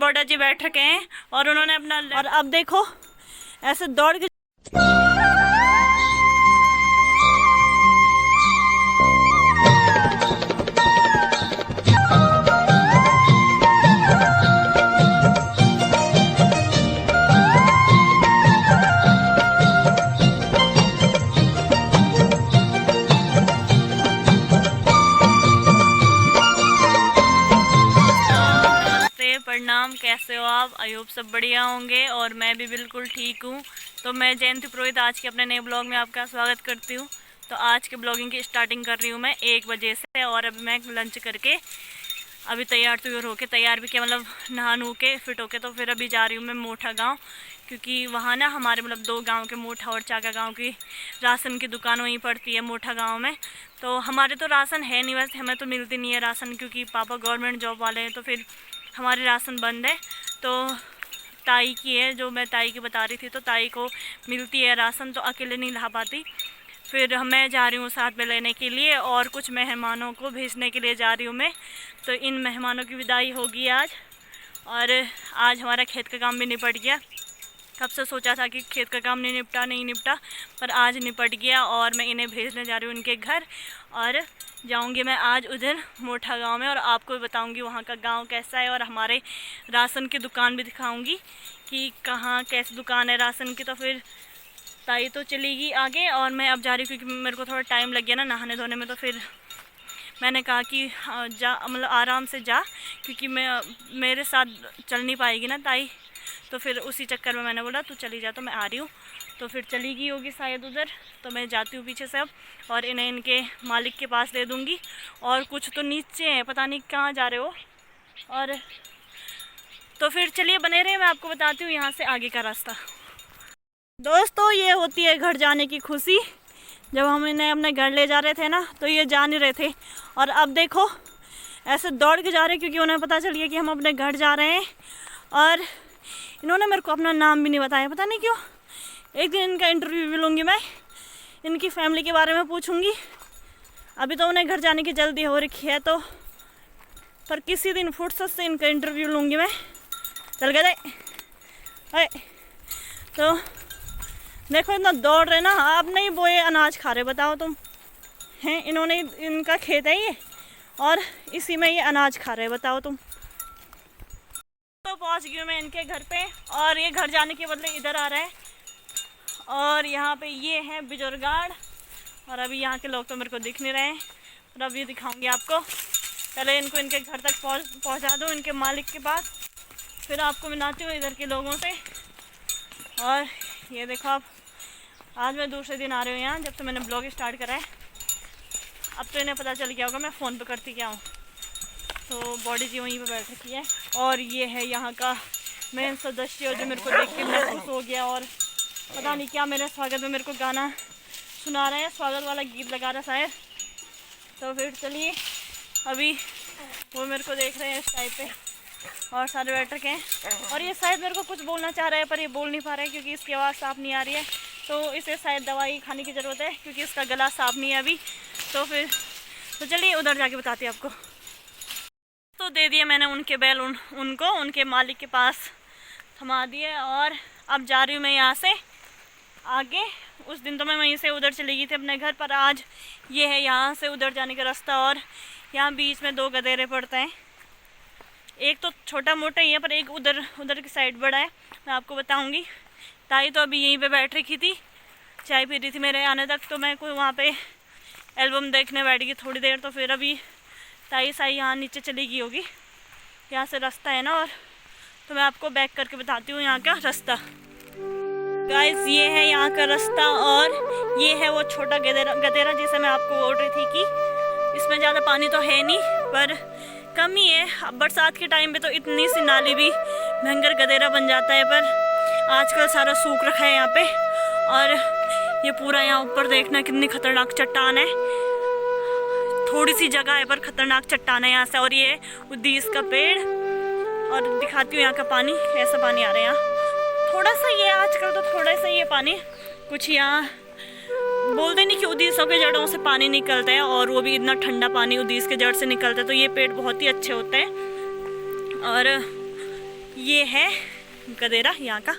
Border जी बैठ रखे हैं और उन्होंने अपना और अब देखो ऐसे दौड़ के प्रणाम। कैसे हो आप? आई होप सब बढ़िया होंगे और मैं भी बिल्कुल ठीक हूँ। तो मैं जयंती पुरोहित आज के अपने नए ब्लॉग में आपका स्वागत करती हूँ। तो आज के ब्लॉगिंग की स्टार्टिंग कर रही हूँ मैं 1 बजे से और अभी मैं लंच करके अभी तैयार होके तैयार भी किया, मतलब नहा नू के फिट होके। तो फिर अभी जा रही हूँ मैं मोठा गाँव, क्योंकि वहाँ ना हमारे मतलब 2 गाँव के मोठा और चाका गाँव की राशन की दुकान वहीं पड़ती है मोठा गाँव में। तो हमारे तो राशन है नहीं, वैसे हमें तो मिलती नहीं है राशन, क्योंकि पापा गवर्नमेंट जॉब वाले हैं। तो फिर हमारे राशन बंद है। तो ताई की है, जो मैं ताई की बता रही थी, तो ताई को मिलती है राशन, तो अकेले नहीं ला पाती। फिर मैं जा रही हूँ साथ में लेने के लिए और कुछ मेहमानों को भेजने के लिए जा रही हूँ मैं। तो इन मेहमानों की विदाई होगी आज। और आज हमारा खेत का काम भी निपट गया। कब से सोचा था कि खेत का काम नहीं निपटा, पर आज निपट गया और मैं इन्हें भेजने जा रही हूँ उनके घर। और जाऊंगी मैं आज उधर मोठा गांव में और आपको भी बताऊंगी वहाँ का गांव कैसा है और हमारे राशन की दुकान भी दिखाऊंगी कि कहाँ कैसी दुकान है राशन की। तो फिर ताई तो चलेगी आगे और मैं अब जा रही हूँ, क्योंकि मेरे को थोड़ा टाइम लग गया ना नहाने धोने में। तो फिर मैंने कहा कि जा, मतलब आराम से जा, क्योंकि मेरे साथ चल नहीं पाएगी ना ताई। तो फिर उसी चक्कर में मैंने बोला तू चली जा, तो मैं आ रही हूँ। तो फिर चली गई होगी शायद उधर, तो मैं जाती हूँ पीछे से अब और इन्हें इनके मालिक के पास दे दूँगी। और कुछ तो नीचे हैं, पता नहीं कहाँ जा रहे हो। और तो फिर चलिए बने रहे, मैं आपको बताती हूँ यहाँ से आगे का रास्ता। दोस्तों ये होती है घर जाने की खुशी। जब हम इन्हें अपने घर ले जा रहे थे ना, तो ये जा नहीं रहे थे और अब देखो ऐसे दौड़ के जा रहे हैं, क्योंकि उन्हें पता चल गया कि हम अपने घर जा रहे हैं। और इन्होंने मेरे को अपना नाम भी नहीं बताया, पता नहीं क्यों। एक दिन इनका इंटरव्यू भी लूँगी मैं, इनकी फैमिली के बारे में पूछूँगी। अभी तो उन्हें घर जाने की जल्दी हो रखी है, तो पर किसी दिन फुर्सत से इनका इंटरव्यू लूँगी मैं। चल गए तो देखो इतना दौड़ रहे ना, आप नहीं बोए अनाज खा रहे, बताओ तुम हैं। इन्होंने इनका खेत है ये और इसी में ये अनाज खा रहे, बताओ तुम। तो पहुंच गई मैं इनके घर पे और ये घर जाने के बदले इधर आ रहे हैं। और यहाँ पे ये है बुजुर्गाड़ और अभी यहाँ के लोग तो मेरे को दिख नहीं रहे हैं, और अभी दिखाऊंगी आपको। पहले इनको इनके घर तक पहुँचा दूँ, इनके मालिक के पास, फिर आपको मिलाती हूँ इधर के लोगों से। और ये देखो आप, आज मैं दूसरे दिन आ रही हूँ यहाँ, जब से मैंने ब्लॉग स्टार्ट करा है। अब तो इन्हें पता चल गया होगा मैं फ़ोन पे करती क्या हूँ। तो बॉडी जी वहीं पे बैठ रखी है और ये है यहाँ का मेन सदस्य, जो मेरे को देख के महसूस हो गया और पता नहीं क्या मेरे स्वागत में मेरे को गाना सुना रहा है, स्वागत वाला गीत लगा रहा शायद। तो फिर चलिए, अभी वो मेरे को देख रहे हैं इस टाइप पे और सारे बैठ रखे हैं। और ये शायद मेरे को कुछ बोलना चाह रहा है, पर ये बोल नहीं पा रहा है क्योंकि इसकी आवाज़ साफ़ नहीं आ रही है। तो इसे शायद दवाई खाने की ज़रूरत है, क्योंकि इसका गला साफ़ नहीं है अभी। तो फिर तो चलिए उधर जाके बताती हूँ आपको। तो दे दिए मैंने उनके बैल उनको उनके मालिक के पास थमा दिए और अब जा रही हूँ मैं यहाँ से आगे। उस दिन तो मैं वहीं से उधर चली गई थी अपने घर पर, आज ये है यहाँ से उधर जाने का रास्ता। और यहाँ बीच में 2 गधेरे पड़ते हैं, एक तो छोटा मोटा ही है पर एक उधर की साइड बड़ा है, मैं आपको बताऊँगी। ताई तो अभी यहीं पे बैठ रखी थी, चाय पी रही थी मेरे आने तक। तो मैं कोई वहाँ पे एल्बम देखने बैठ गई थोड़ी देर। तो फिर अभी ताई साई यहाँ नीचे चली गई होगी, यहाँ से रास्ता है ना। और तो मैं आपको बैक करके बताती हूँ यहाँ का रास्ता। गाइस ये है यहाँ का रास्ता और ये है वो छोटा गधेरा जिसे मैं आपको बोल रही थी कि इसमें ज़्यादा पानी तो है नहीं, पर कम ही है। अब बरसात के टाइम पे तो इतनी सी नाली भी भयंकर गधेरा बन जाता है, पर आजकल सारा सूख रखा है यहाँ पे। और ये पूरा यहाँ ऊपर देखना कितनी खतरनाक चट्टान है, थोड़ी सी जगह है पर खतरनाक चट्टान है यहाँ से। और ये उद्दीस का पेड़, और दिखाती हूँ यहाँ का पानी, कैसा पानी आ रहा है यहाँ। थोड़ा सा ये आजकल तो थोड़ा सा ये पानी, कुछ यहाँ बोलते नहीं कि उद्दीसों के जड़ों से पानी निकलता है, और वो भी इतना ठंडा पानी उद्दीस के जड़ से निकलता है। तो ये पेड़ बहुत ही अच्छे होते हैं। और ये है गदेरा यहाँ का।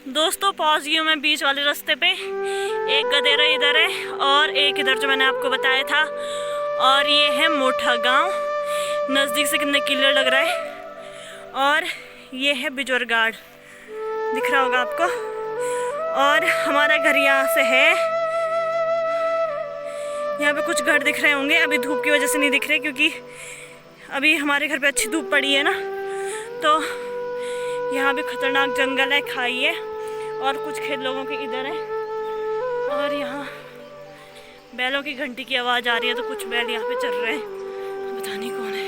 दोस्तों पहुँच गई हूँ मैं बीच वाले रास्ते पे। एक गदेरा इधर है और एक इधर जो मैंने आपको बताया था, और ये है मोठा गांव। नज़दीक से कितने क्लियर लग रहा है। और ये है बिजोरगाड़, दिख रहा होगा आपको। और हमारा घर यहाँ से है, यहाँ पे कुछ घर दिख रहे होंगे, अभी धूप की वजह से नहीं दिख रहे क्योंकि अभी हमारे घर पे अच्छी धूप पड़ी है ना। तो यहाँ भी खतरनाक जंगल है, खाई है, और कुछ खेत लोगों के इधर है। और यहाँ बैलों की घंटी की आवाज़ आ रही है, तो कुछ बैल यहाँ पे चल रहे हैं, पता नहीं कौन है।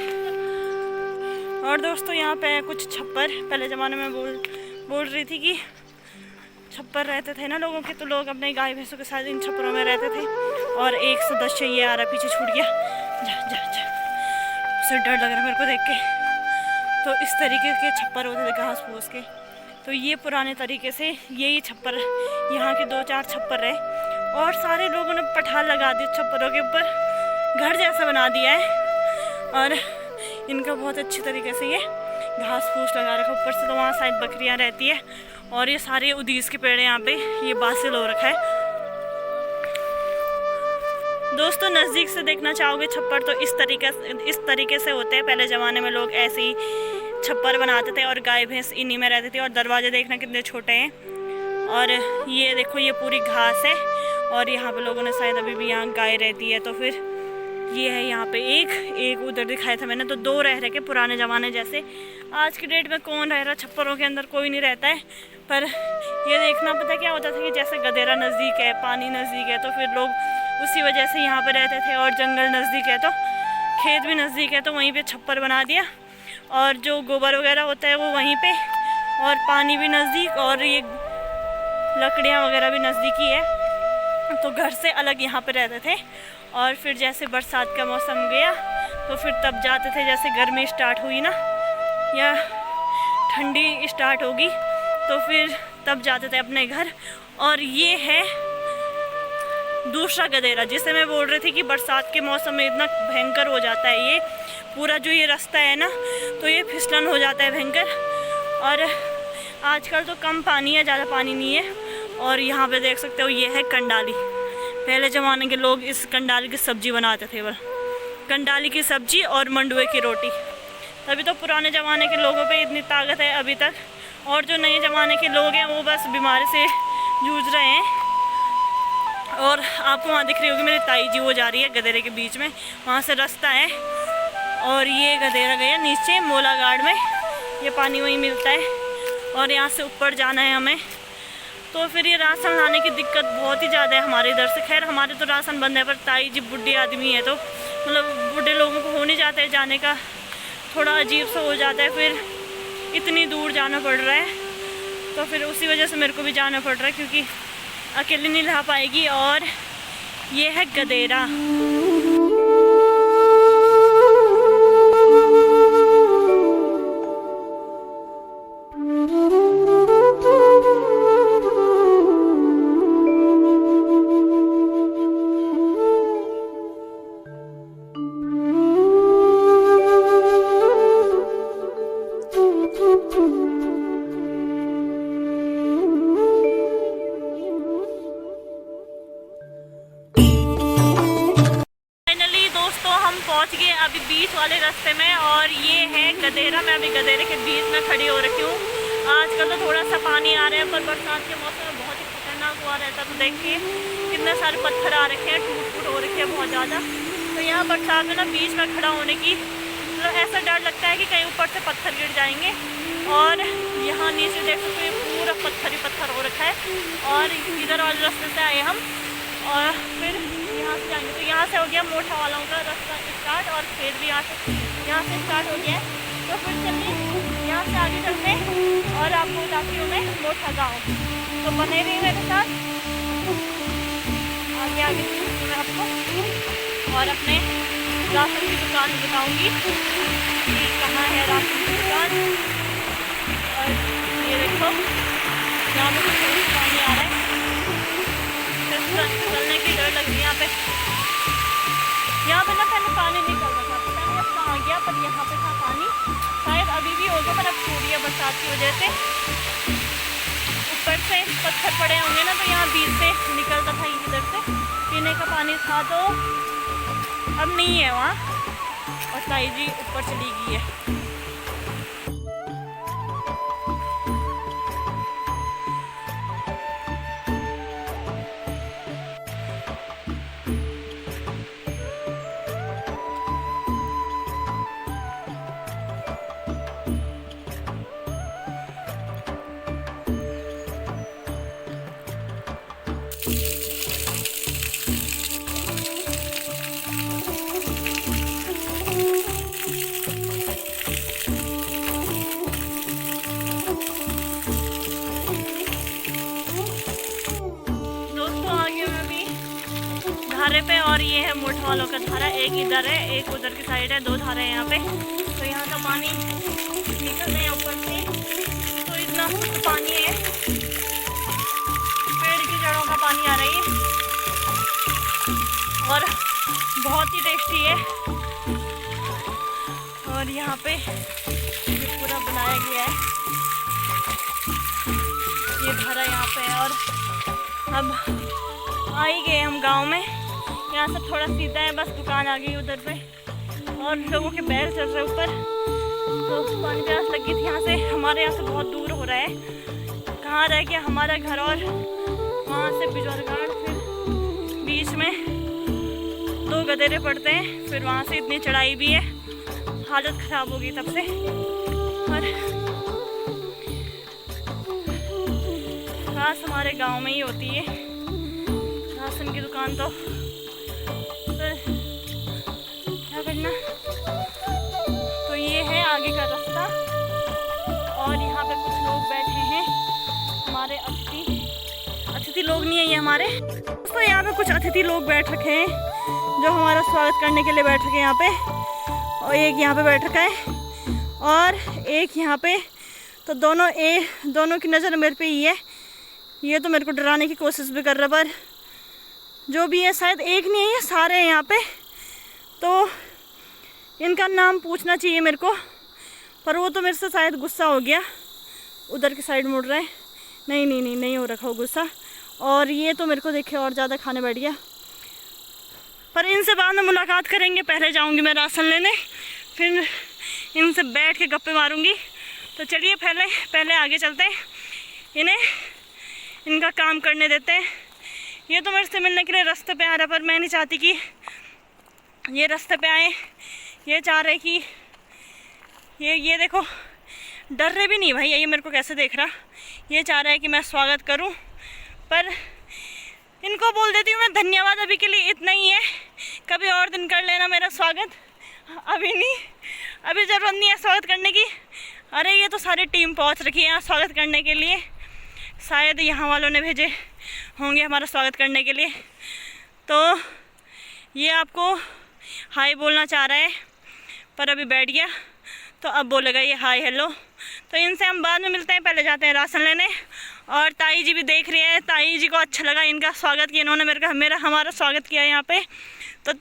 और दोस्तों यहाँ पे कुछ छप्पर, पहले ज़माने में बोल रही थी कि छप्पर रहते थे ना लोगों के, तो लोग अपने गाय भैंसों के साथ इन छप्परों में रहते थे। और एक सदस्य ये आ रहा, पीछे छूट गया, जा जा जा, उसे डर लग रहा है मेरे को देख के। तो इस तरीके के छप्पर होते थे घास फूस के। तो ये पुराने तरीके से यही छप्पर, यहाँ के 2-4 छप्पर रहे, और सारे लोगों ने पठार लगा दी छप्परों के ऊपर, घर जैसा बना दिया है। और इनका बहुत अच्छी तरीके से ये घास फूस लगा रखा ऊपर से। तो वहाँ साइड बकरियाँ रहती है, और ये सारे उदीस के पेड़ यहाँ पे ये बासिल हो रखा है। दोस्तों नज़दीक से देखना चाहोगे छप्पर तो इस तरीके से होते हैं। पहले ज़माने में लोग ऐसे ही छप्पर बनाते थे और गाय भैंस इन्हीं में रहते थे। और दरवाजे देखना कितने छोटे हैं। और ये देखो ये पूरी घास है, और यहाँ पे लोगों ने शायद अभी भी यहाँ गाय रहती है। तो फिर ये है यहाँ पे एक उधर दिखाया था मैंने, तो 2 रह के पुराने ज़माने जैसे। आज की डेट में कौन रह रहा छप्परों के अंदर, कोई नहीं रहता है। पर ये देखना पता क्या होता था कि जैसे गदेरा नज़दीक है, पानी नज़दीक है, तो फिर लोग उसी वजह से यहाँ पे रहते थे। और जंगल नज़दीक है तो खेत भी नज़दीक है, तो वहीं पे छप्पर बना दिया। और जो गोबर वगैरह होता है वो वहीं पे, और पानी भी नज़दीक, और ये लकड़ियाँ वगैरह भी नज़दीक ही है। तो घर से अलग यहाँ पे रहते थे। और फिर जैसे बरसात का मौसम गया तो फिर तब जाते थे, जैसे गर्मी स्टार्ट हुई ना या ठंडी स्टार्ट होगी तो फिर तब जाते थे अपने घर। और ये है दूसरा गदेरा, जिसे मैं बोल रही थी कि बरसात के मौसम में इतना भयंकर हो जाता है। ये पूरा जो ये रास्ता है ना, तो ये फिसलन हो जाता है भयंकर। और आजकल तो कम पानी है, ज़्यादा पानी नहीं है। और यहाँ पे देख सकते हो ये है कंडाली। पहले ज़माने के लोग इस कंडाली की सब्ज़ी बनाते थे, बस कंडाली की सब्ज़ी और मंडुए की रोटी। तभी तो पुराने ज़माने के लोगों पे इतनी ताकत है अभी तक। और जो नए ज़माने के लोग हैं वो बस बीमारी से जूझ रहे हैं। और आपको वहाँ दिख रही होगी मेरी ताई जी, वो जा रही है गदेरे के बीच में, वहाँ से रास्ता है। और ये गदेरा गया नीचे मोलागाड़ में, ये पानी वहीं मिलता है। और यहाँ से ऊपर जाना है हमें। तो फिर ये राशन लाने की दिक्कत बहुत ही ज़्यादा है हमारे इधर से। खैर हमारे तो राशन बंद है, पर ताई जी बुढ़ी आदमी है, तो मतलब बूढ़े लोगों को हो नहीं जाता है जाने का, थोड़ा अजीब सा हो जाता है। फिर इतनी दूर जाना पड़ रहा है, तो फिर उसी वजह से मेरे को भी जाना पड़ रहा है, क्योंकि अकेले नहीं ला पाएगी। और ये है गदेरा। पहुंच गए अभी बीच वाले रास्ते में, और ये है गदेरा। मैं अभी गदेरे के बीच में खड़ी हो रखी हूँ। आजकल तो थोड़ा सा पानी आ रहा है, पर बरसात के मौसम में बहुत ही खतरनाक हुआ रहता। तो देखिए कितने सारे पत्थर आ रखे हैं, टूट फूट हो रखे हैं बहुत ज़्यादा। तो यहाँ बरसात में ना बीच में खड़ा होने की मतलब ऐसा डर लगता है कि कहीं ऊपर से पत्थर गिर जाएंगे। और यहाँ नीचे देख सकते हो पूरा पत्थर ही पत्थर हो रखा है। और इधर वाले रास्ते से आए हम, और फिर यहाँ से जाएंगे। तो यहाँ से हो गया मोठा वालों का रास्ता स्टार्ट, और खेत भी यहाँ से स्टार्ट हो गया है। तो फिर चलिए यहाँ से आगे चलते हैं और आपको बताती हूँ मैं मोठा गाँव। तो बने रही मेरे साथ, आगे आगे मैं आपको और अपने राशन की दुकान बताऊँगी कि कहाँ है राशन की दुकान। और ये देखो यहाँ पे कुछ पानी आ रहा है, चलने की डर लग रही है यहाँ पे। यहाँ पे ना पहले पानी नहीं चल रहा था, पता नहीं अब कहाँ गया, पर यहाँ पे था पानी। शायद अभी भी होगा, पर अब छोड़ी है बरसात बरसात की वजह से ऊपर से पत्थर पड़े होंगे ना, तो यहाँ बीच से निकलता था इधर से पीने का पानी था, तो अब नहीं है वहाँ। और ताई जी ऊपर चली गई है। धारे पे, और ये है मोठ वालों का धारा, एक इधर है एक उधर की साइड है, 2 धारे हैं यहाँ पे। तो यहाँ का पानी निकल रहा है ऊपर से, तो इतना पानी है, पेड़ की जड़ों का पानी आ रही है और बहुत ही टेस्टी है। और यहाँ पे ये पूरा बनाया गया है, ये धारा यहाँ पे है। और अब आ ही गए हम गांव में, यहाँ से थोड़ा सीधा है, बस दुकान आ गई उधर पे और लोगों के पैर चल रहे ऊपर। तो पानी प्यास लगी थी यहाँ से, हमारे यहाँ से बहुत दूर हो रहा है, कहाँ रह गया हमारा घर और वहाँ से बिजौरगढ़, फिर बीच में 2 गदेरे पड़ते हैं, फिर वहाँ से इतनी चढ़ाई भी है, हालत ख़राब हो गई तब से। और खास हमारे गांव में ही होती है राशन की दुकान, तो क्या करना। तो ये है आगे का रास्ता और यहाँ पे कुछ लोग बैठे हैं, हमारे अतिथि लोग नहीं है ये हमारे। तो यहाँ पे कुछ अतिथि लोग बैठ रखे हैं जो हमारा स्वागत करने के लिए बैठ रखे हैं यहाँ पे। और एक यहाँ पे बैठ रखा है और एक यहाँ पे, तो दोनों की नज़र मेरे पे ही है। ये तो मेरे को डराने की कोशिश भी कर रहा, पर जो भी है शायद एक नहीं है, ये सारे हैं यहाँ पे। तो इनका नाम पूछना चाहिए मेरे को, पर वो तो मेरे से शायद गुस्सा हो गया, उधर की साइड मुड़ रहा है। नहीं हो रखा हो गुस्सा। और ये तो मेरे को देखे और ज़्यादा खाने बैठ गया, पर इनसे बाद में मुलाकात करेंगे। पहले जाऊंगी मैं राशन लेने, फिर इनसे बैठ के गप्पे मारूंगी। तो चलिए पहले आगे चलते हैं, इन्हें इनका काम करने देते हैं। ये तो मेरे से मिलने के लिए रास्ते पे आ रहा, पर मैं नहीं चाहती कि ये रास्ते पे आए। ये चाह रहे कि ये देखो, डर रहे भी नहीं भाई, ये मेरे को कैसे देख रहा। ये चाह रहा है कि मैं स्वागत करूं, पर इनको बोल देती हूँ मैं धन्यवाद, अभी के लिए इतना ही है, कभी और दिन कर लेना मेरा स्वागत, अभी नहीं, अभी ज़रूरत नहीं है स्वागत करने की। अरे ये तो सारी टीम पहुँच रखी है यहाँ स्वागत करने के लिए, शायद यहाँ वालों ने भेजे होंगे हमारा स्वागत करने के लिए। तो ये आपको हाय बोलना चाह रहा है, पर अभी बैठ गया, तो अब बोलेगा ये हाय हेलो। तो इनसे हम बाद में मिलते हैं, पहले जाते हैं राशन लेने। और ताई जी भी देख रही है, ताई जी को अच्छा लगा इनका स्वागत किया, इन्होंने हमारा स्वागत किया यहाँ पे। तो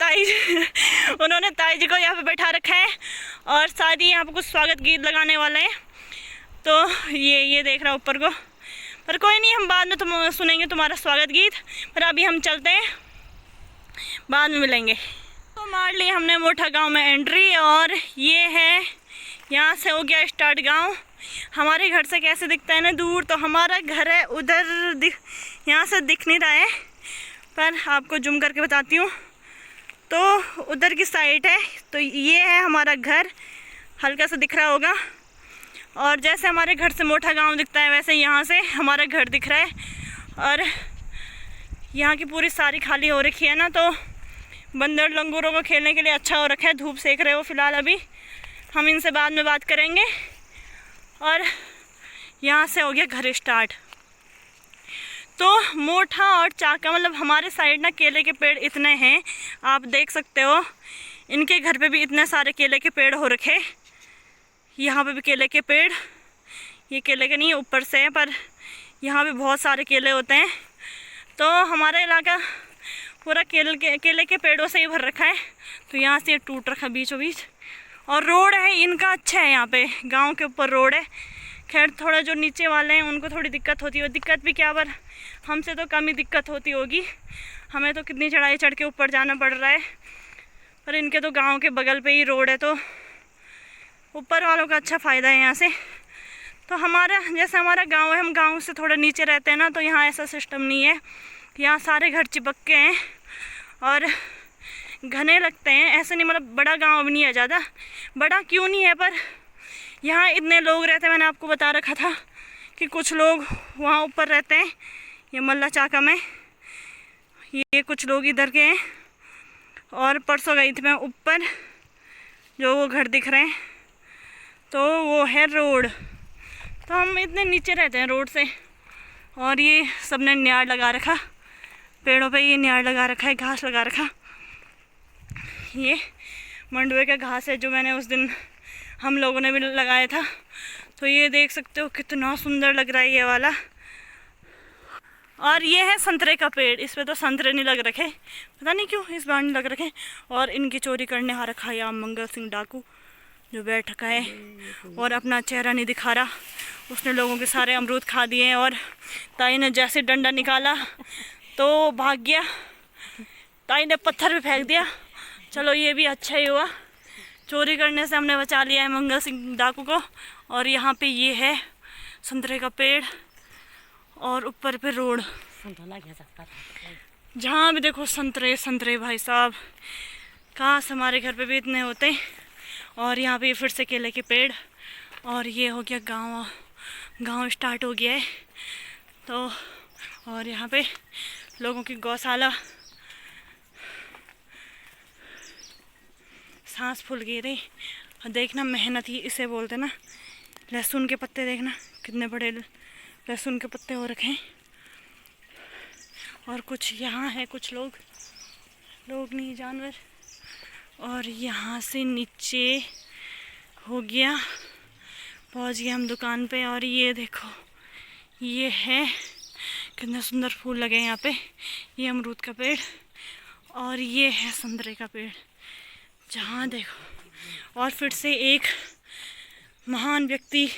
उन्होंने ताई जी को यहाँ पे बैठा रखा है और साथ ही यहाँ पे कुछ स्वागत गीत लगाने वाले हैं। तो ये देख रहा ऊपर को, पर कोई नहीं, हम बाद में सुनेंगे तुम्हारा स्वागत गीत, पर अभी हम चलते हैं, बाद में मिलेंगे। तो मार ली हमने मोठा गांव में एंट्री, और ये है, यहाँ से हो गया स्टार्ट गांव। हमारे घर से कैसे दिखता है ना दूर, तो हमारा घर है उधर, यहाँ से दिख नहीं रहा है, पर आपको जूम करके बताती हूँ। तो उधर की साइड है, तो ये है हमारा घर, हल्का सा दिख रहा होगा। और जैसे हमारे घर से मोठा गांव दिखता है, वैसे यहाँ से हमारा घर दिख रहा है। और यहाँ की पूरी सारी खाली हो रखी है ना, तो बंदर लंगूरों को खेलने के लिए अच्छा हो रखा है। धूप सेक रहे हो फिलहाल, अभी हम इनसे बाद में बात करेंगे। और यहाँ से हो गया घर स्टार्ट। तो मोठा और चाका, मतलब हमारे साइड ना केले के पेड़ इतने हैं, आप देख सकते हो। इनके घर पे भी इतने सारे केले के पेड़ हो रखे, यहाँ पे भी केले के पेड़, ये केले के नहीं ऊपर से है, पर यहाँ पे बहुत सारे केले होते हैं। तो हमारा इलाका पूरा केले के पेड़ों से ही भर रखा है। तो यहाँ से टूट रखा बीचों बीच, और रोड है इनका अच्छा है, यहाँ पे गांव के ऊपर रोड है, खैर थोड़ा जो नीचे वाले हैं उनको थोड़ी दिक्कत होती है, दिक्कत भी क्या, पर हमसे तो कम ही दिक्कत होती होगी। हमें तो कितनी चढ़ाई चढ़ के ऊपर जाना पड़ रहा है, पर इनके तो गांव के बगल पे ही रोड है, तो ऊपर वालों का अच्छा फ़ायदा है यहाँ से। तो हमारा जैसे हमारा गांव है, हम गांव से थोड़ा नीचे रहते हैं ना, तो यहाँ ऐसा सिस्टम नहीं है। यहाँ सारे घर चिपक के हैं और घने लगते हैं, ऐसे नहीं, मतलब बड़ा गांव भी नहीं है ज़्यादा, बड़ा क्यों नहीं है, पर यहाँ इतने लोग रहते हैं। मैंने आपको बता रखा था कि कुछ लोग वहाँ ऊपर रहते हैं, ये मल्ला चाका में, ये कुछ लोग इधर के हैं। और परसों गई थी मैं ऊपर, जो वो घर दिख रहे हैं, तो वो है रोड। तो हम इतने नीचे रहते हैं रोड से। और ये सबने न्यार लगा रखा, पेड़ों पे ये न्यार लगा रखा है, घास लगा रखा। ये मंडुए का घास है जो मैंने उस दिन हम लोगों ने भी लगाया था। तो ये देख सकते हो कितना सुंदर लग रहा है ये वाला। और ये है संतरे का पेड़, इस पे तो संतरे नहीं लग रखे, पता नहीं क्यों इस बार नहीं लग रखे। और इनकी चोरी करने आ रखा है मंगल सिंह डाकू, जो बैठ रखा है और अपना चेहरा नहीं दिखा रहा। उसने लोगों के सारे अमरूद खा दिए हैं और ताई ने जैसे डंडा निकाला तो भाग गया, ताई ने पत्थर भी फेंक दिया। चलो ये भी अच्छा ही हुआ, चोरी करने से हमने बचा लिया है मंगल सिंह डाकू को। और यहाँ पे ये है संतरे का पेड़ और ऊपर पे रोड, जहाँ भी देखो संतरे संतरे भाई साहब। काश हमारे घर पे भी इतने होते। और यहाँ पे फिर से केले के पेड़। और ये हो गया गांव स्टार्ट हो गया है। तो और यहाँ पे लोगों की गौशाला, सांस फूल गई रही। और देखना मेहनत ही इसे बोलते ना। लहसुन के पत्ते देखना कितने बड़े लहसुन के पत्ते हो रखे हैं। और कुछ यहाँ है, कुछ लोग नहीं जानवर। और यहाँ से नीचे हो गया, पहुँच गए हम दुकान पे। और ये देखो ये है, कितने सुंदर फूल लगे हैं यहाँ पे। ये अमरूद का पेड़ और ये है संतरे का पेड़, जहाँ देखो। और फिर से एक महान व्यक्ति,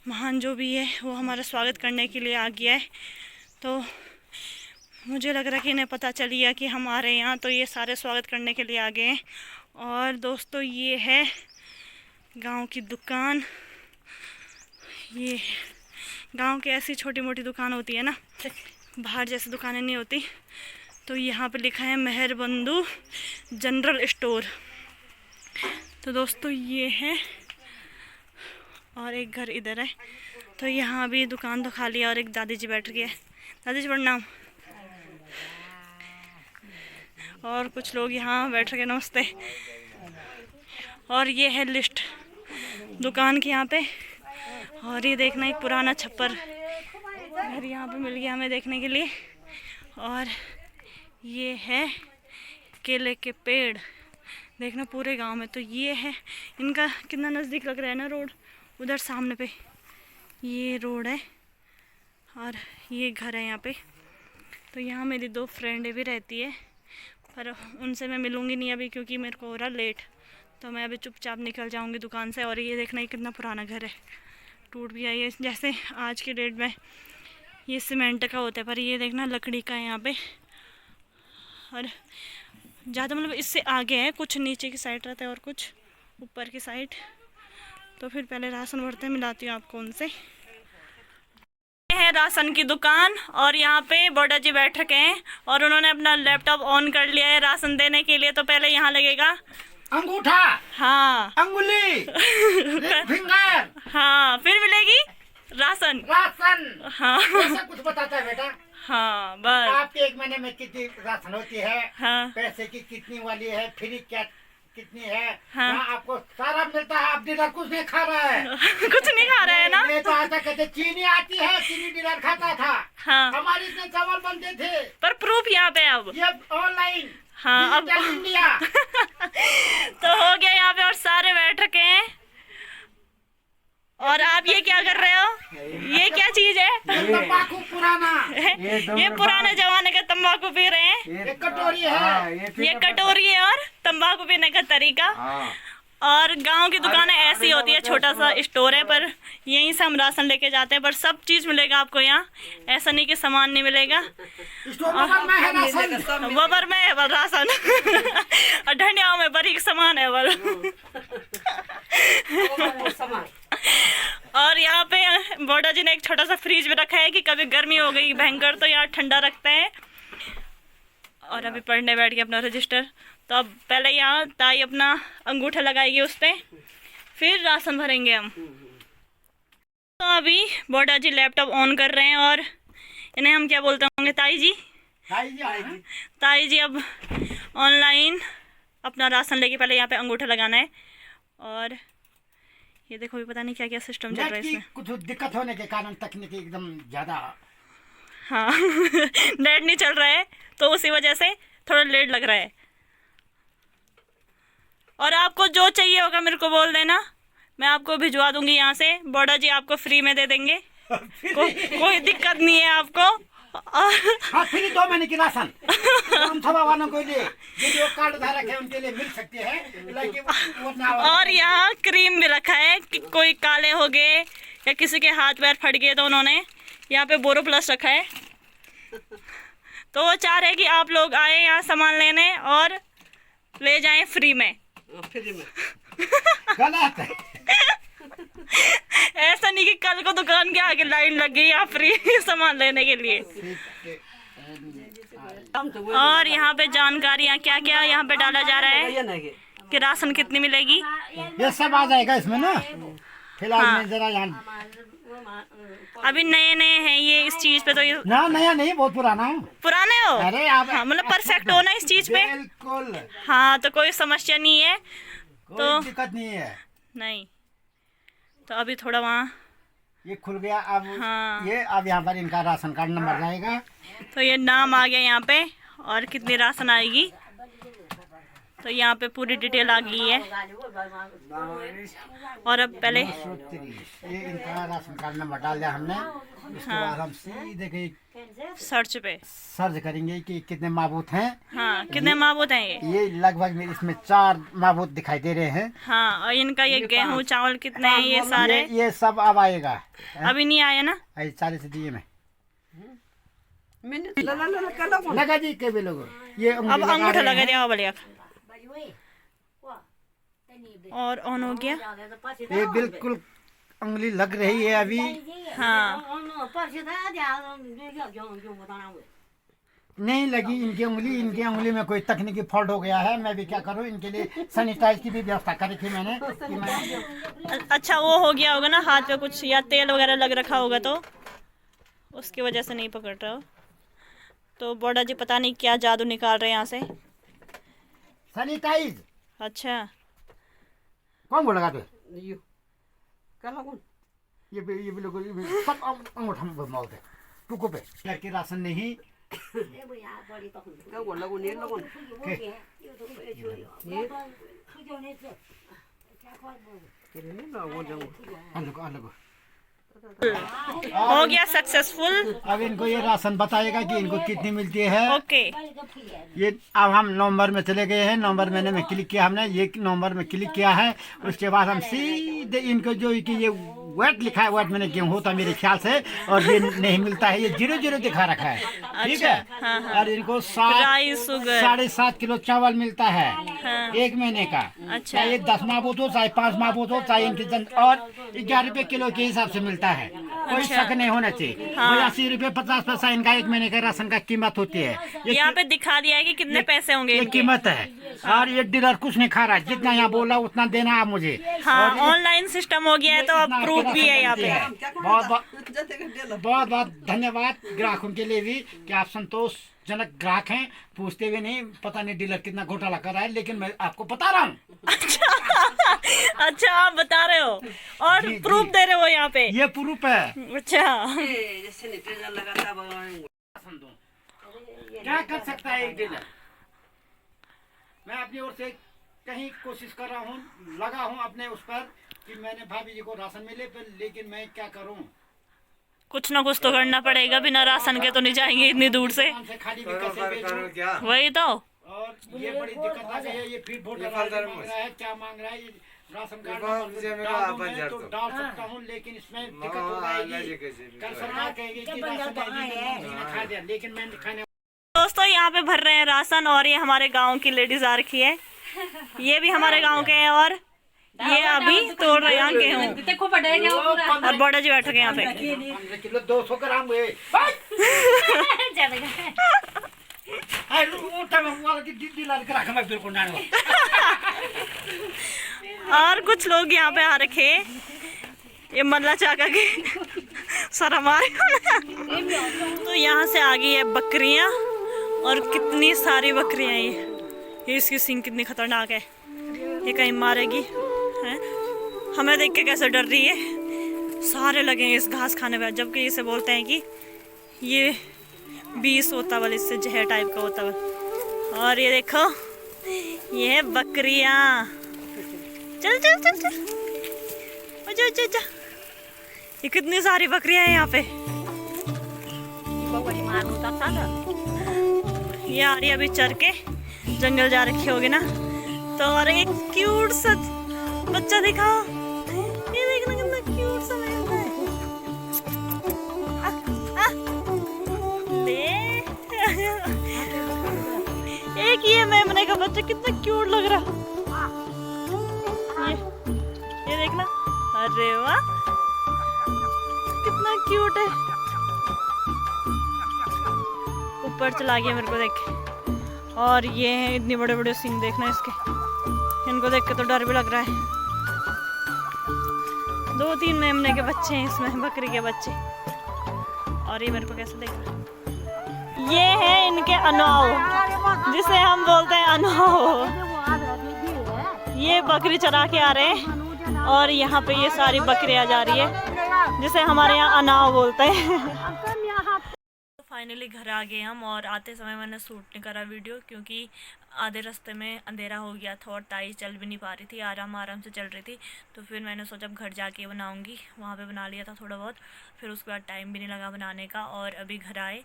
महान जो भी है, वो हमारा स्वागत करने के लिए आ गया है। तो मुझे लग रहा है कि इन्हें पता चल गया कि हम आ रहे हैं यहाँ, तो ये सारे स्वागत करने के लिए आ गए हैं। और दोस्तों ये है गांव की दुकान। ये गांव की ऐसी छोटी मोटी दुकान होती है ना, बाहर जैसी दुकानें नहीं होती। तो यहाँ पे लिखा है मेहरबंधु जनरल स्टोर। तो दोस्तों ये है, और एक घर इधर है। तो यहाँ भी दुकान तो खाली है और एक दादी जी बैठ गई है। दादी जी प्रणाम। और कुछ लोग यहाँ बैठ गए, नमस्ते। और ये है लिस्ट दुकान की यहाँ पे। और ये देखना एक पुराना छप्पर घर यहाँ पे मिल गया हमें देखने के लिए। और ये है केले के पेड़, देखना पूरे गांव में। तो ये है इनका, कितना नज़दीक लग रहा है ना रोड, उधर सामने पे ये रोड है और ये घर है यहाँ पे। तो यहाँ मेरी 2 फ्रेंडें भी रहती है, पर उनसे मैं मिलूँगी नहीं अभी क्योंकि मेरे को हो रहा लेट। तो मैं अभी चुपचाप निकल जाऊँगी दुकान से। और ये देखना ये कितना पुराना घर है, टूट भी आई है। जैसे आज के डेट में ये सीमेंट का होता है, पर ये देखना लकड़ी का है यहाँ पे। और ज़्यादा मतलब इससे आगे है, कुछ नीचे की साइड रहता है और कुछ ऊपर की साइड। तो फिर पहले राशन भरते हैं, मिलाती हूँ आपको उनसे। ये है राशन की दुकान और यहाँ पे बॉर्डर जी बैठ रखे हैं और उन्होंने अपना लैपटॉप ऑन कर लिया है राशन देने के लिए। तो पहले यहाँ लगेगा अंगूठा, हाँ, अंगुली, फिंगर, हाँ, फिर मिलेगी राशन। हाँ ऐसा कुछ बताता है बेटा। हाँ बस। आपके 1 महीने में कितनी राशन होती है, हाँ, पैसे की कितनी वाली है, फ्री क्या कितनी है, हाँ, आपको सारा मिलता है। आप डीलर कुछ नहीं खा रहा है। कुछ नहीं खा रहे हैं ना। मैं तो आता कहते चीनी आती है, चीनी डीलर खाता था। हाँ, हमारे इतने चावल बनते थे, पर प्रूफ यहाँ पे अब ये ऑनलाइन। हाँ अब इंडिया। तो हो गया यहाँ पे और सारे बैठ रखे हैं। और आप ये क्या कर रहे हो? ये क्या चीज है? तंबाकू पुराना, ये पुराने जमाने का तंबाकू पी रहे हैं। ये कटोरी है, ये कटोरी है और तंबाकू पीने का तरीका। और गांव की दुकानें ऐसी होती है, छोटा सा स्टोर है, पर यहीं से हम राशन लेके जाते हैं। पर सब चीज़ मिलेगा आपको यहाँ, ऐसा नहीं कि सामान नहीं मिलेगा। वबर में है बल राशन और ढंडियाओं में बारीक सामान है बल। और यहाँ पे बोडा जी ने एक छोटा सा फ्रिज भी रखा है कि कभी गर्मी हो गई भयंकर तो यहाँ ठंडा रखते हैं। और अभी पढ़ने बैठ गए अपना रजिस्टर। तो अब पहले यहाँ ताई अपना अंगूठा लगाएगी उस पर, फिर राशन भरेंगे हम। तो अभी बोडा जी लैपटॉप ऑन कर रहे हैं और इन्हें हम क्या बोलते होंगे, ताई जी? ताई जी अब ऑनलाइन अपना राशन लेके पहले यहाँ पे अंगूठा लगाना है। और ये देखो भी पता नहीं क्या क्या सिस्टम चल रहा है इसमें। कुछ दिक्कत होने के कारण तकनीकी एकदम ज़्यादा, हाँ नेट नहीं चल रहा है तो उसी वजह से थोड़ा लेट लग रहा है। और आपको जो चाहिए होगा मेरे को बोल देना, मैं आपको भिजवा दूंगी यहाँ से। बोडा जी आपको फ्री में दे देंगे, कोई दिक्कत नहीं है आपको। हाँ, फ्री 2 महीने की राशन सभा वालों को लिए, जो कार्ड धारक है उनके लिए मिल सकते हैं। और यहाँ क्रीम भी रखा है कि कोई काले हो गए या किसी के हाथ पैर फट गए तो उन्होंने यहाँ पे बोरो प्लस रखा है। तो वो चाह रहे कि आप लोग आए यहाँ सामान लेने और ले जाएं फ्री में। गलत है। ऐसा नहीं कि कल को दुकान के आगे लाइन लग गई यहाँ फ्री सामान लेने के लिए। और यहाँ पे जानकारियाँ क्या क्या यहाँ पे डाला जा रहा है कि राशन कितनी मिलेगी, ये सब आ जाएगा इसमें ना। फिलहाल हाँ। मैं जरा यहाँ अभी नए नए हैं ये इस चीज पे, तो ये ना नया नहीं, बहुत पुराना हूँ। पुराने हो? अरे आप हाँ, मतलब परफेक्ट हो ना इस चीज पे। बिल्कुल, हाँ, तो कोई समस्या नहीं है, कोई दिक्कत नहीं है। नहीं। तो अभी थोड़ा वहाँ ये खुल गया अब। हाँ। ये अब यहाँ पर इनका राशन कार्ड नंबर जाएगा। तो ये नाम आ गया यहाँ पे और कितनी राशन आएगी, तो यहाँ पे पूरी डिटेल आ गई है। और अब पहले ये इनका राशन कार्ड नंबर डाल दिया हमने। उसके बाद हम सीधे गए सर्च करेंगे कि कितने माबूत हैं। हाँ, कितने माबूत हैं ये लगभग इसमें 4 माबूत दिखाई दे रहे हैं। हाँ, और इनका ये गेहूँ चावल कितने हैं ये सारे ये सब अब आएगा। अभी नहीं आया ना। 40 दिए में लगा जी के भी लोग ये अब अंगूठा लगा दिया बढ़िया। और ऑन हो गया, ये बिल्कुल उंगली लग रही है अभी। हाँ, नहीं लगी इनकी उंगली में कोई तकनीकी फॉल्ट हो गया है। मैं भी क्या करूं, इनके लिए सैनिटाइज की भी व्यवस्था करी थी मैंने अच्छा वो हो गया होगा ना, हाथ पे कुछ या तेल वगैरह लग रखा होगा तो उसकी वजह से नहीं पकड़ रहा हो। तो बोडा जी पता नहीं क्या जादू निकाल रहे हैं यहाँ से। सैनिटाइज अच्छा, कौन बोल लगाते ये भी लोग सब अंगूठा में मारते टुको पे लड़के राशन नहीं। हो गया सक्सेसफुल। अब इनको ये राशन बताएगा कि इनको कितनी मिलती है। ओके, ये अब हम नवंबर में चले गए हैं। नवंबर महीने में क्लिक किया हमने, ये नवंबर में क्लिक किया है। उसके बाद हम सीधे इनको जो कि ये वेट लिखा है, वेट मैंने गेहूँ होता मेरे ख्याल से, और ये नहीं मिलता है, ये 0 दिखा रखा है। ठीक है। हाँ, हाँ। और इनको 7.5 किलो चावल मिलता है। हाँ। 1 महीने का। अच्छा। चाहे 10 माबूत हो, चाहे 5 माबूत हो, चाहे इनकी और 11 रुपए किलो के हिसाब से मिलता है। कोई शक नहीं होना चाहिए। 82 रुपए 50 पैसा इनका 1 महीने का राशन का कीमत होती है। यहाँ पे दिखा दिया है कि कितने पैसे होंगे ये इनके। कीमत है। और ये डीलर कुछ नहीं खा रहा है, जितना यहाँ बोला उतना देना आप मुझे। हाँ, ऑनलाइन सिस्टम हो गया है तो अब प्रूफ भी है यहाँ पे। बहुत बहुत धन्यवाद ग्राहकों के लिए भी कि आप संतोषजनक ग्राहक हैं। पूछते हुए नहीं, पता नहीं डीलर कितना घोटाला कर रहा है, लेकिन मैं आपको बता रहा हूँ। अच्छा आप बता रहे हो और प्रूफ दे रहे हो यहाँ पे। ये प्रूफ है। अच्छा, क्या कर सकता है एक डीलर। मैं अपनी ओर से कहीं कोशिश कर रहा हूँ, लगा हूँ अपने उस पर कि मैंने भाभी जी को राशन मिले, पर लेकिन मैं क्या करूँ, कुछ ना कुछ तो करना पड़ेगा, बिना राशन के तो नहीं जाएंगे इतनी दूर से। खाली भी कैसे बेचूं? वही तो। और ये बड़ी दिक्कत आ गई है। ये फिर वोटर मांग रहा है, क्या मांग रहा है, राशन ये कार्ड बहुत नंबर जमीन डाल दूं अपन मैं तो जड़ डाल सकता हूँ, लेकिन इसमें दिक्कत हो जाएगी। कल सरकार कहेगी कि राशन नहीं खा दिया, लेकिन मैं खाने। दोस्तों यहाँ पे भर रहे हैं राशन, और ये हमारे गांव की लेडीज आ रखी है, ये भी हमारे गांव के हैं, और ये अभी तोड़ रहे हैं गेहूं, और बड़ा जी बैठ गए यहाँ पे। 15 किलो 200 ग्राम हुए। और कुछ लोग यहाँ पे आ रखे, ये मल्ला चाका के शर्म आ रही। तो यहाँ से आ गई है बकरियाँ, और कितनी सारी बकरियाँ ये इसकी सींग कितनी खतरनाक है, ये कहीं मारेगी है। हमें देख के कैसे डर रही है। सारे लगे हैं इस घास खाने पे, जबकि इसे बोलते हैं कि ये 20 होता वाला, इससे जहर टाइप का होता वाला। और ये देखो, ये है बकरियाँ। चल चल चल चल, जा जा जा। ये कितनी सारी बकरियाँ हैं यहाँ पे। ये आ रही अभी चर के, जंगल जा रखी होगी ना। तो और एक क्यूट सा बच्चा दिखाओ, ये देखना कितना क्यूट सा लगता है। ले एक ये मेमने का बच्चा कितना क्यूट लग रहा। ये देखना, अरे वाह कितना क्यूट है। ऊपर चला गया मेरे को देख के। और ये है इतनी बड़े बड़े सींग, देखना इसके, इनको देख के तो डर भी लग रहा है। 2-3 मेमने के बच्चे हैं इसमें, बकरी के बच्चे। और ये मेरे को कैसे देख रहा है। ये है इनके अनाव, जिसे हम बोलते हैं अनाव। ये बकरी चरा के आ रहे हैं, और यहाँ पे ये सारी बकरियाँ जा रही है, जिसे हमारे यहाँ अनाव बोलते हैं। फाइनली घर आ गए हम, और आते समय मैंने शूट नहीं करा वीडियो, क्योंकि आधे रास्ते में अंधेरा हो गया था और ताई चल भी नहीं पा रही थी, आराम से चल रही थी। तो फिर मैंने सोचा घर जाके बनाऊंगी, वहाँ पे बना लिया था थोड़ा बहुत। फिर उसके बाद टाइम भी नहीं लगा बनाने का, और अभी घर आए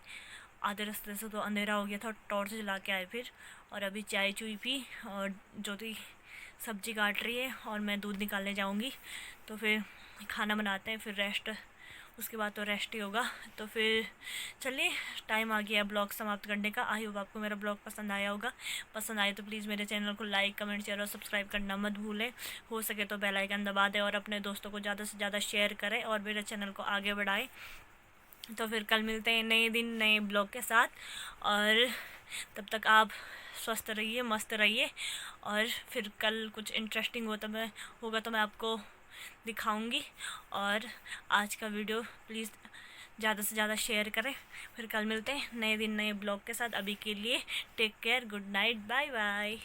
आधे रास्ते से तो अंधेरा हो गया था, टॉर्च जला के आए फिर। और अभी चाय चुई पी, और ज्योति सब्जी काट रही है, और मैं दूध निकालने जाऊँगी। तो फिर खाना बनाते हैं, फिर रेस्ट, उसके बाद तो रेस्ट ही होगा। तो फिर चलिए, टाइम आ गया है ब्लॉग समाप्त करने का। आई होप आपको मेरा ब्लॉग पसंद आया होगा। पसंद आए तो प्लीज़ मेरे चैनल को लाइक, कमेंट, शेयर और सब्सक्राइब करना मत भूलें। हो सके तो बेल आइकन दबा दें, और अपने दोस्तों को ज़्यादा से ज़्यादा शेयर करें, और मेरे चैनल को आगे बढ़ाएं। तो फिर कल मिलते हैं नए दिन नए ब्लॉग के साथ, और तब तक आप स्वस्थ रहिए, मस्त रहिए। और फिर कल कुछ इंटरेस्टिंग होगा तो मैं आपको दिखाऊंगी। और आज का वीडियो प्लीज़ ज़्यादा से ज़्यादा शेयर करें। फिर कल मिलते हैं नए दिन नए ब्लॉग के साथ। अभी के लिए take care, good night, bye bye.